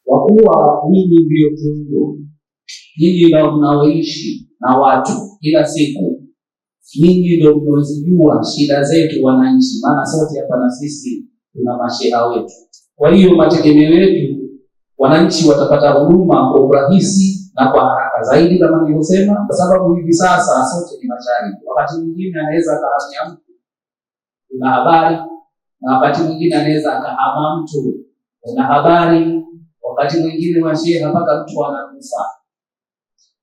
kwa kuwa nyinyi ndio kiungo, nyinyi ndio mnaoishi na watu kila siku, nyinyi ndio mnazijua shida zetu wananchi, maana sote hapa na sisi tuna masheha wetu. Kwa hiyo mategemeo yetu wananchi watapata huduma kwa urahisi na kwa haraka zaidi kama nilivyosema, kwa sababu hivi sasa sote ni mashahidi. Wakati mwingine anaweza akahamia mtu una habari, na wakati mwingine anaweza akahama mtu una habari, wakati mwingine masheha mpaka mtu anakufa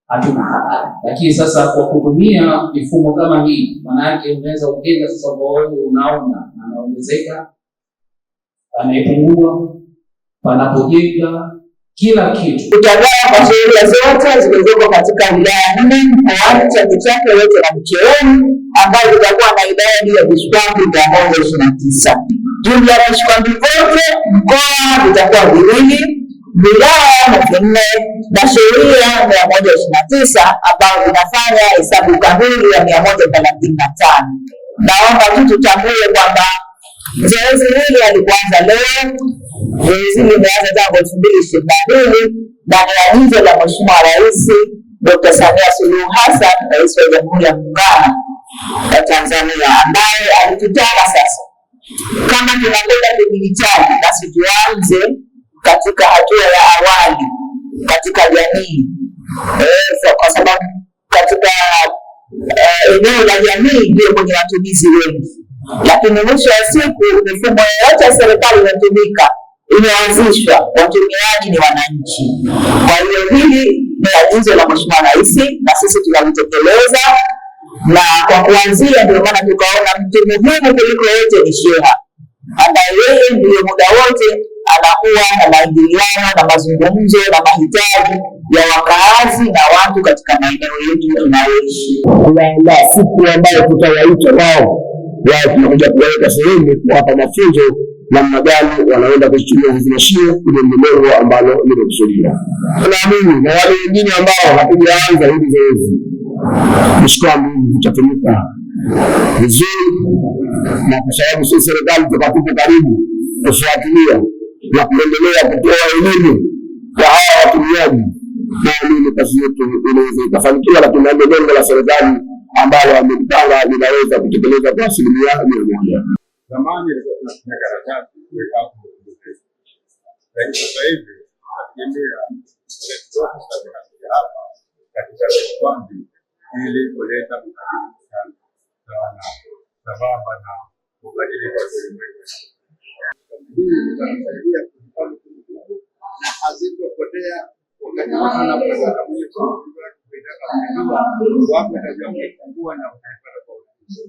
hatuna habari. Lakini sasa kwa kutumia mifumo kama hii, maana yake unaweza ujenga sasa kwa wewe unaona anaongezeka, anayepungua, panapojenga kila kitu. Tutagawa kwa sheria zote zilizoko katika wilaya 4 mkoani Chake Chake yote na Micheweni, ambayo itakuwa na idadi ya vishikwambi 129. Jumla ya vishikwambi vyote mkoa vitakuwa 2, wilaya 4 na sheria 129, ambayo vinafanya hesabu kamili ya 135. Naomba tu tutambue kwamba zoezi hili halikuanza leo. Zoezi hili limeanza tangu 2022 ndani ya agizo la Mheshimiwa Rais Dr. Samia Suluhu Hassan, Rais wa Jamhuri ya Muungano wa Tanzania, ambaye alitutaka sasa kama tunakwenda kidijitali, basi tuanze katika hatua ya awali katika jamii, kwa sababu katika eneo la jamii ndio kwenye watumizi wengi, lakini mwisho wa siku mifumo yote ya serikali inatumika, imeanzishwa, watumiaji ni wananchi. Kwa hiyo hili ni agizo la Mheshimiwa Rais na sisi tunalitekeleza, na kwa kuanzia ndio maana tukaona mtu muhimu kuliko yote ni sheha, ambaye yeye ndio muda wote anakuwa na maingiliano na mazungumzo na mahitaji ya wakaazi na watu katika maeneo yetu tunayoishi. Kuna siku ambayo tutawaita wao tunakuja kuweka sehemu kuwapa mafunzo namna gani wanaenda kutumia hizi mashine kwenye lengo ambalo limekusudiwa. Tunaamini na wale wengine ambao hatujaanza hili zoezi, vishikwambi vitatumika vizuri, na kwa sababu sisi serikali tuko karibu kufuatilia na kuendelea kutoa elimu kwa hawa watumiaji, naamini kazi yetu inaweza ikafanikiwa, lakini ndio lengo la serikali ambalo wamepanga linaweza kutekeleza kwa 100%. Zamani ilikuwa tunatumia karatasi kuweka hapo, lakini sasa hivi tunategemea electronic hapa katika vishikwambi ili kuleta mabadiliko sana sambamba na mabadiliko ya ulimwengu. Hii itasaidia kuhifadhi kumbukumbu na hazitopotea wakati watu wanapotaka kwenye wapo na kuwa na utaipata kwa urahisi.